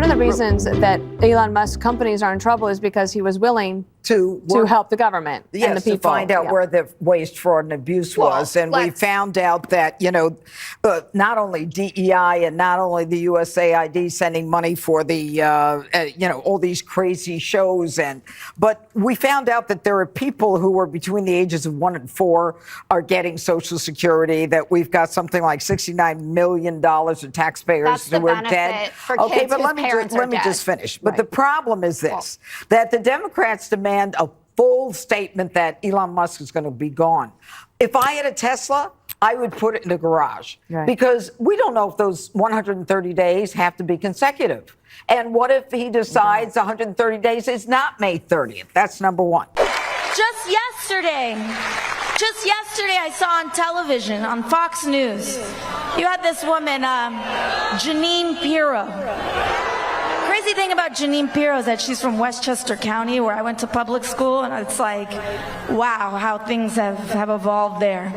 One of the reasons that Elon Musk's companies are in trouble is because he was willing to help the government and the people. To find out where the waste, fraud, and abuse was. And we found out that, not only DEI and not only the USAID sending money for the, all these crazy shows. But we found out that there are people who are between the ages of 1 and 4 are getting Social Security, that we've got something like $69 million of taxpayers who are dead. Okay, but let me just finish. But the problem is this, that the Democrats demand a full statement that Elon Musk is going to be gone. If I had a Tesla, I would put it in the garage because we don't know if those 130 days have to be consecutive. And what if he decides 130 days is not May 30th? That's number one. Just yesterday, I saw on television, on Fox News, you had this woman, Jeanine Pirro. Crazy thing about Jeanine Pirro is that she's from Westchester County, where I went to public school, and it's like, wow, how things have evolved there.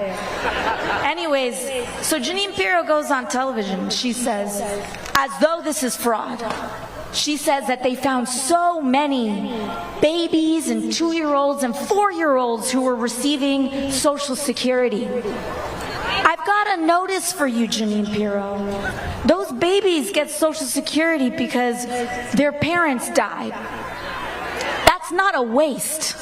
Anyways, so Jeanine Pirro goes on television. She says, as though this is fraud, she says that they found so many babies and 2-year-olds and 4-year-olds who were receiving Social Security. I've got a notice for you, Jeanine Pirro. Those babies get Social Security because their parents died. That's not a waste.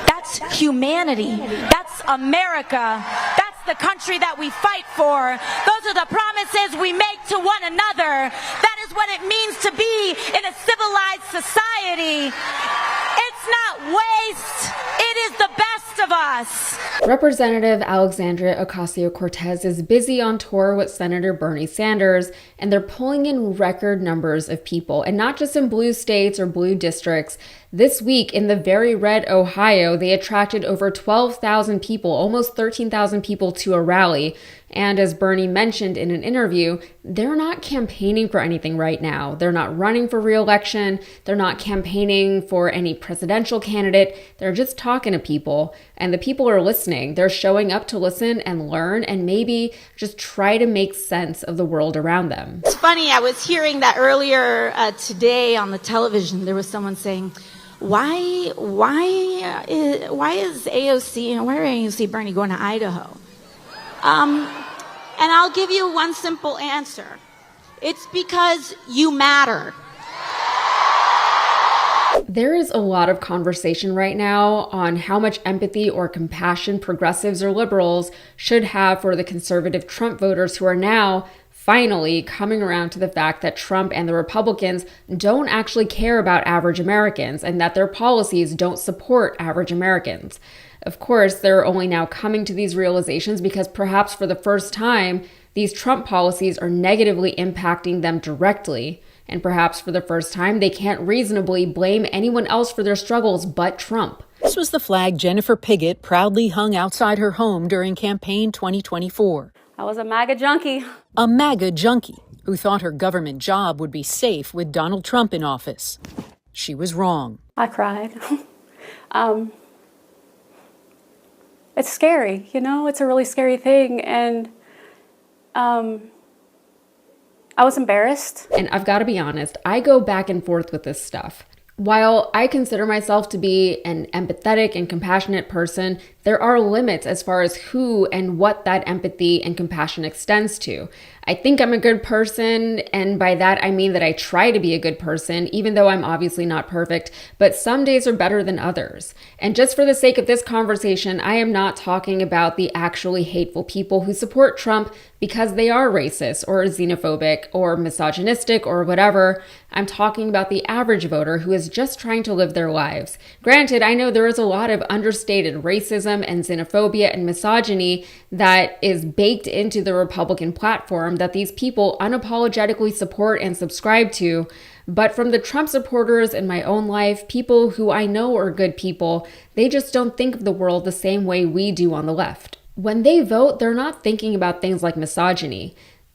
That's humanity. That's America. That's the country that we fight for. Those are the promises we make to one another. That is what it means to be in a civilized society. It's not waste. It is the best of us. Representative Alexandria Ocasio-Cortez is busy on tour with Senator Bernie Sanders, and they're pulling in record numbers of people, and not just in blue states or blue districts. This week in the very red Ohio, they attracted over 12,000 people, almost 13,000 people to a rally. And as Bernie mentioned in an interview, they're not campaigning for anything right now. They're not running for re-election. They're not campaigning for any presidential candidate. They're just talking to people, and the people are listening. They're showing up to listen and learn and maybe just try to make sense of the world around them. It's funny, I was hearing that earlier today on the television. There was someone saying, why is AOC, why are AOC Bernie going to Idaho? And I'll give you one simple answer. It's because you matter. There is a lot of conversation right now on how much empathy or compassion progressives or liberals should have for the conservative Trump voters who are now finally coming around to the fact that Trump and the Republicans don't actually care about average Americans and that their policies don't support average Americans. Of course, they're only now coming to these realizations because perhaps for the first time, these Trump policies are negatively impacting them directly. And perhaps for the first time, they can't reasonably blame anyone else for their struggles but Trump. This was the flag Jennifer Piggott proudly hung outside her home during campaign 2024. I was a MAGA junkie. A MAGA junkie who thought her government job would be safe with Donald Trump in office. She was wrong. I cried. It's scary, it's a really scary thing. And I was embarrassed. And I've got to be honest, I go back and forth with this stuff. While I consider myself to be an empathetic and compassionate person, there are limits as far as who and what that empathy and compassion extends to. I think I'm a good person, and by that I mean that I try to be a good person, even though I'm obviously not perfect, but some days are better than others. And just for the sake of this conversation, I am not talking about the actually hateful people who support Trump because they are racist or xenophobic or misogynistic or whatever. I'm talking about the average voter who is just trying to live their lives. Granted, I know there is a lot of understated racism and xenophobia and misogyny that is baked into the Republican platform that these people unapologetically support and subscribe to. But from the Trump supporters in my own life, people who I know are good people, they just don't think of the world the same way we do on the left. When they vote, they're not thinking about things like misogyny.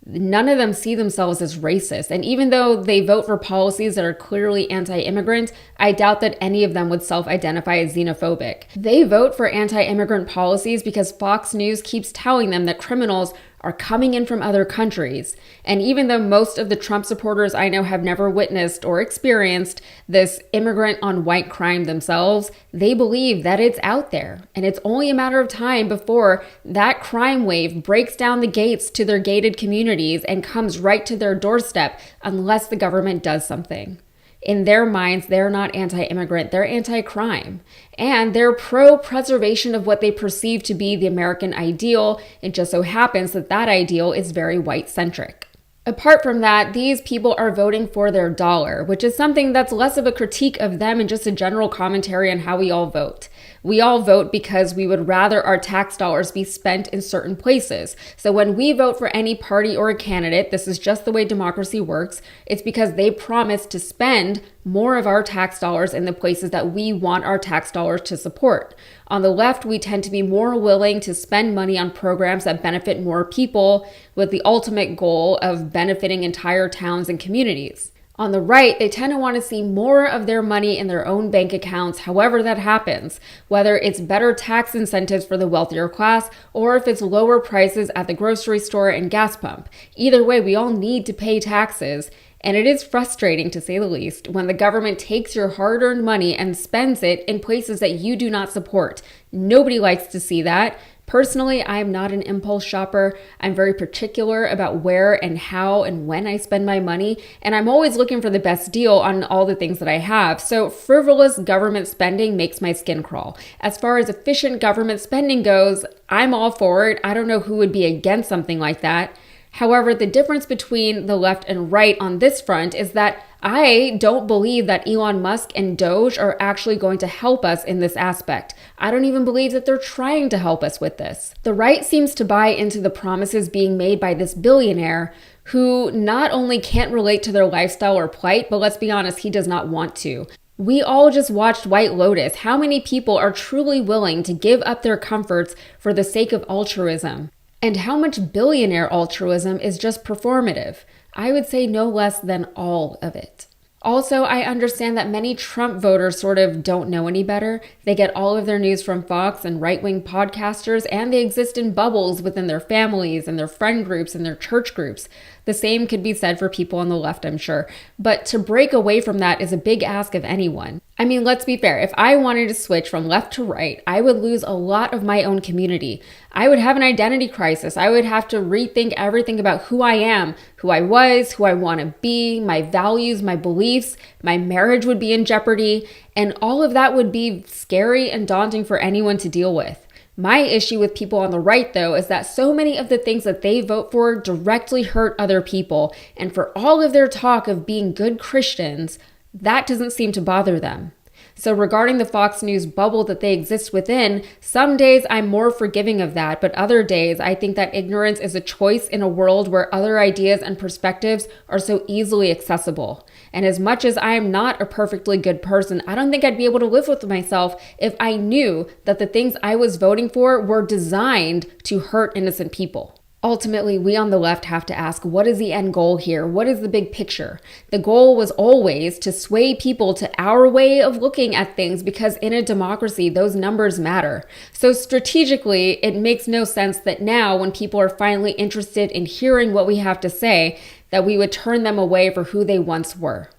None of them see themselves as racist. And even though they vote for policies that are clearly anti-immigrant, I doubt that any of them would self-identify as xenophobic. They vote for anti-immigrant policies because Fox News keeps telling them that criminals are coming in from other countries. And even though most of the Trump supporters I know have never witnessed or experienced this immigrant on white crime themselves, they believe that it's out there. And it's only a matter of time before that crime wave breaks down the gates to their gated communities and comes right to their doorstep unless the government does something. In their minds, they're not anti-immigrant, they're anti-crime. And they're pro-preservation of what they perceive to be the American ideal. It just so happens that that ideal is very white-centric. Apart from that, these people are voting for their dollar, which is something that's less of a critique of them and just a general commentary on how we all vote. We all vote because we would rather our tax dollars be spent in certain places. So when we vote for any party or a candidate, this is just the way democracy works, it's because they promise to spend more of our tax dollars in the places that we want our tax dollars to support. On the left, we tend to be more willing to spend money on programs that benefit more people with the ultimate goal of benefiting entire towns and communities. On the right, they tend to want to see more of their money in their own bank accounts, however that happens, whether it's better tax incentives for the wealthier class or if it's lower prices at the grocery store and gas pump. Either way, we all need to pay taxes. And it is frustrating, to say the least, when the government takes your hard-earned money and spends it in places that you do not support. Nobody likes to see that. Personally, I am not an impulse shopper. I'm very particular about where and how and when I spend my money, and I'm always looking for the best deal on all the things that I have. So frivolous government spending makes my skin crawl. As far as efficient government spending goes, I'm all for it. I don't know who would be against something like that. However, the difference between the left and right on this front is that I don't believe that Elon Musk and Doge are actually going to help us in this aspect. I don't even believe that they're trying to help us with this. The right seems to buy into the promises being made by this billionaire who not only can't relate to their lifestyle or plight, but let's be honest, he does not want to. We all just watched White Lotus. How many people are truly willing to give up their comforts for the sake of altruism? And how much billionaire altruism is just performative? I would say no less than all of it. Also, I understand that many Trump voters sort of don't know any better. They get all of their news from Fox and right-wing podcasters, and they exist in bubbles within their families and their friend groups and their church groups. The same could be said for people on the left, I'm sure. But to break away from that is a big ask of anyone. I mean, let's be fair. If I wanted to switch from left to right, I would lose a lot of my own community. I would have an identity crisis. I would have to rethink everything about who I am, who I was, who I want to be, my values, my beliefs. My marriage would be in jeopardy. And all of that would be scary and daunting for anyone to deal with. My issue with people on the right, though, is that so many of the things that they vote for directly hurt other people. And for all of their talk of being good Christians, that doesn't seem to bother them. So regarding the Fox News bubble that they exist within, some days I'm more forgiving of that, but other days I think that ignorance is a choice in a world where other ideas and perspectives are so easily accessible. And as much as I am not a perfectly good person, I don't think I'd be able to live with myself if I knew that the things I was voting for were designed to hurt innocent people. Ultimately, we on the left have to ask, what is the end goal here? What is the big picture? The goal was always to sway people to our way of looking at things because in a democracy, those numbers matter. So strategically, it makes no sense that now when people are finally interested in hearing what we have to say, that we would turn them away for who they once were.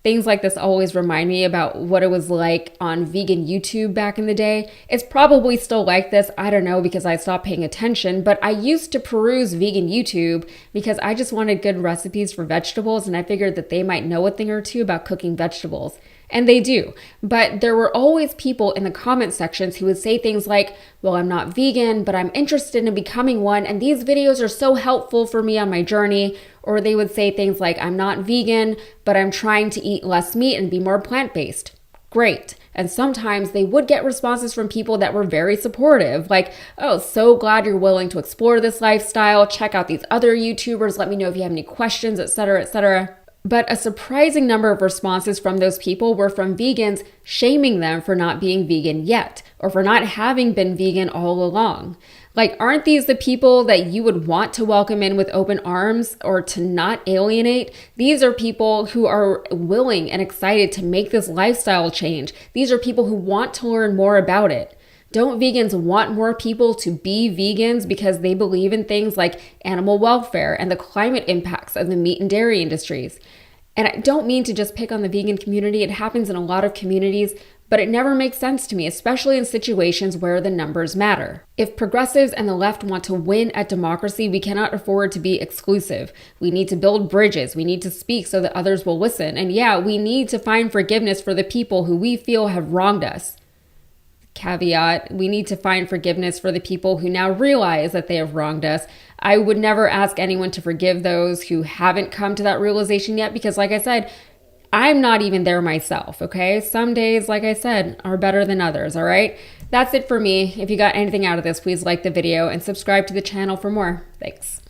Things like this always remind me about what it was like on vegan YouTube back in the day. It's probably still like this, I don't know, because I stopped paying attention, but I used to peruse vegan YouTube because I just wanted good recipes for vegetables and I figured that they might know a thing or two about cooking vegetables. And they do. But there were always people in the comment sections who would say things like, well, I'm not vegan, but I'm interested in becoming one, and these videos are so helpful for me on my journey. Or they would say things like, I'm not vegan, but I'm trying to eat less meat and be more plant-based. Great. And sometimes they would get responses from people that were very supportive, like, oh, so glad you're willing to explore this lifestyle. Check out these other YouTubers. Let me know if you have any questions, etc., etc. But a surprising number of responses from those people were from vegans shaming them for not being vegan yet, or for not having been vegan all along. Like, aren't these the people that you would want to welcome in with open arms or to not alienate? These are people who are willing and excited to make this lifestyle change. These are people who want to learn more about it. Don't vegans want more people to be vegans because they believe in things like animal welfare and the climate impacts of the meat and dairy industries? And I don't mean to just pick on the vegan community. It happens in a lot of communities, but it never makes sense to me, especially in situations where the numbers matter. If progressives and the left want to win at democracy, we cannot afford to be exclusive. We need to build bridges. We need to speak so that others will listen. And yeah, we need to find forgiveness for the people who we feel have wronged us. Caveat, we need to find forgiveness for the people who now realize that they have wronged us. I would never ask anyone to forgive those who haven't come to that realization yet, because like I said, I'm not even there myself, okay? Some days, like I said, are better than others, all right? That's it for me. If you got anything out of this, please like the video and subscribe to the channel for more. Thanks.